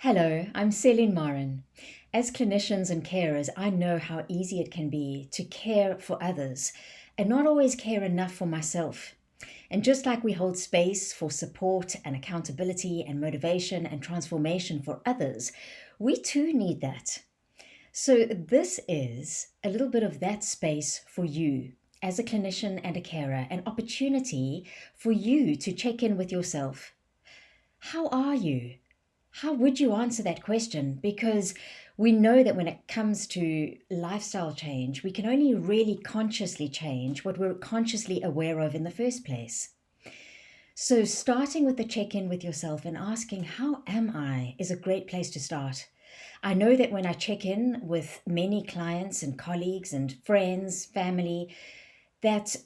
Hello, I'm Celine Marin. As clinicians and carers, I know how easy it can be to care for others and not always care enough for myself. And just like we hold space for support and accountability and motivation and transformation for others, we too need that. So, this is a little bit of that space for you as a clinician and a carer, an opportunity for you to check in with yourself. How are you? How would you answer that question? Because we know that when it comes to lifestyle change, we can only really consciously change what we're consciously aware of in the first place. So, starting with the check in with yourself and asking, how am I, is a great place to start. I know that when I check in with many clients and colleagues and friends, family, that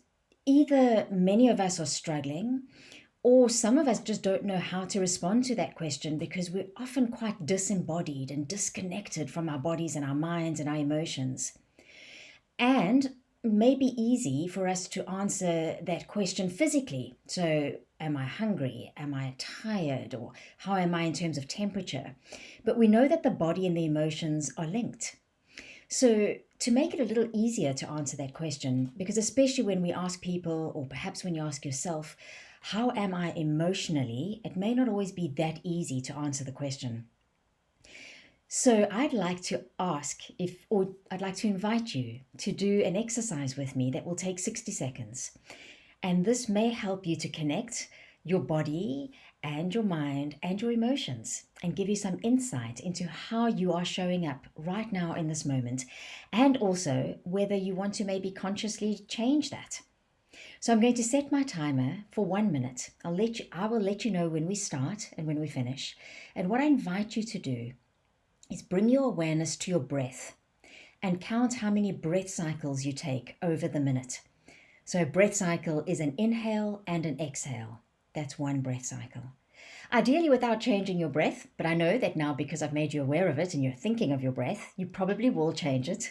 either many of us are struggling or some of us just don't know how to respond to that question because we're often quite disembodied and disconnected from our bodies and our minds and our emotions. And may be easy for us to answer that question physically. So, am I hungry? Am I tired? Or how am I in terms of temperature? But we know that the body and the emotions are linked. So, to make it a little easier to answer that question, because especially when we ask people, or perhaps when you ask yourself, how am I emotionally? It may not always be that easy to answer the question. So, I'd like to I'd like to invite you to do an exercise with me that will take 60 seconds. And this may help you to connect your body and your mind and your emotions and give you some insight into how you are showing up right now in this moment, and also whether you want to maybe consciously change that. So I'm going to set my timer for 1 minute. I will let you know when we start and when we finish. And what I invite you to do is bring your awareness to your breath and count how many breath cycles you take over the minute. So a breath cycle is an inhale and an exhale. That's one breath cycle. Ideally without changing your breath, but I know that now because I've made you aware of it and you're thinking of your breath, you probably will change it.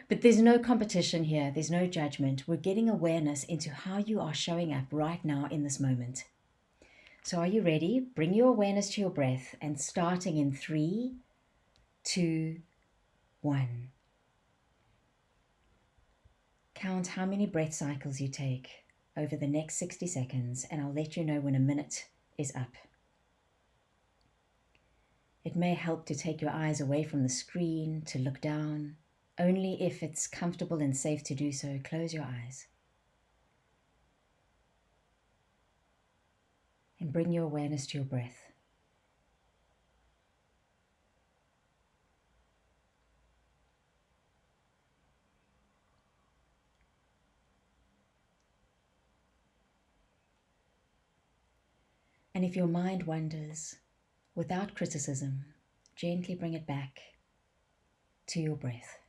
But there's no competition here, there's no judgment. We're getting awareness into how you are showing up right now in this moment. So are you ready? Bring your awareness to your breath and starting in 3, 2, 1. Count how many breath cycles you take over the next 60 seconds, and I'll let you know when a minute is up. It may help to take your eyes away from the screen, to look down. Only if it's comfortable and safe to do so, close your eyes. And bring your awareness to your breath. And if your mind wanders, without criticism, gently bring it back to your breath.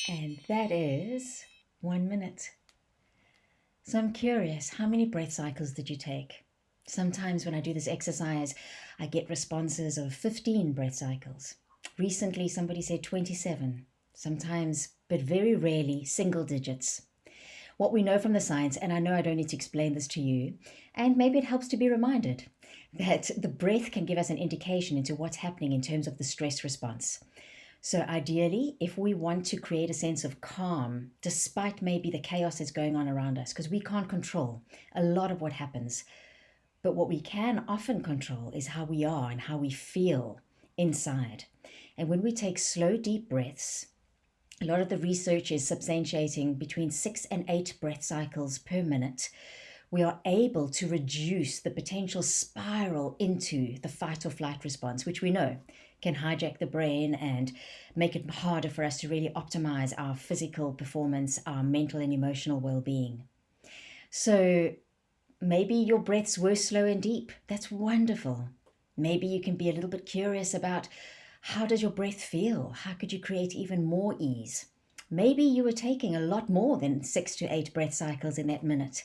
And that is 1 minute. So I'm curious, how many breath cycles did you take? Sometimes when I do this exercise, I get responses of 15 breath cycles. Recently, somebody said 27, sometimes, but very rarely, single digits. What we know from the science, and I know I don't need to explain this to you, and maybe it helps to be reminded that the breath can give us an indication into what's happening in terms of the stress response. So, ideally, if we want to create a sense of calm, despite maybe the chaos that's going on around us, because we can't control a lot of what happens, but what we can often control is how we are and how we feel inside. And when we take slow, deep breaths, a lot of the research is substantiating between 6 and 8 breath cycles per minute. We are able to reduce the potential spiral into the fight or flight response, which we know can hijack the brain and make it harder for us to really optimize our physical performance, our mental and emotional well being. So maybe your breaths were slow and deep. That's wonderful. Maybe you can be a little bit curious about how does your breath feel? How could you create even more ease? Maybe you were taking a lot more than 6 to 8 breath cycles in that minute.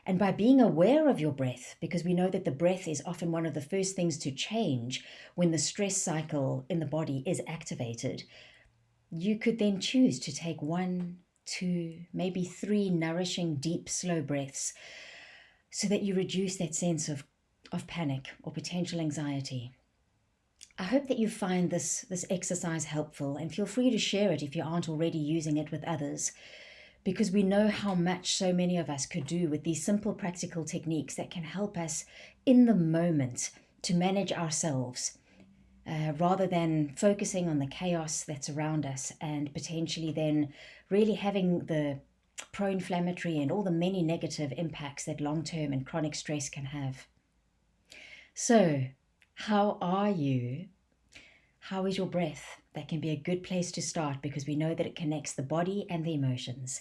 And by being aware of your breath, because we know that the breath is often one of the first things to change when the stress cycle in the body is activated, you could then choose to take 1, 2, maybe 3 nourishing, deep, slow breaths so that you reduce that sense of panic or potential anxiety. I hope that you find this exercise helpful, and feel free to share it if you aren't already using it with others, because we know how much so many of us could do with these simple practical techniques that can help us in the moment to manage ourselves, rather than focusing on the chaos that's around us and potentially then really having the pro-inflammatory and all the many negative impacts that long-term and chronic stress can have. So, how are you? How is your breath? That can be a good place to start, because we know that it connects the body and the emotions.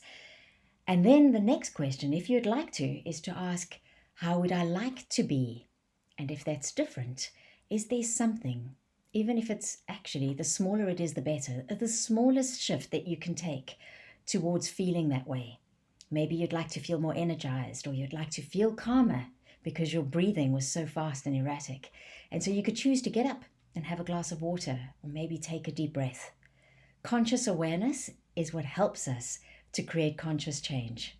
And then the next question, if you'd like to, is to ask, how would I like to be? And if that's different, is there something, even if it's actually, the smaller it is, the better, the smallest shift that you can take towards feeling that way? Maybe you'd like to feel more energized, or you'd like to feel calmer because your breathing was so fast and erratic. And so you could choose to get up and have a glass of water, or maybe take a deep breath. Conscious awareness is what helps us to create conscious change.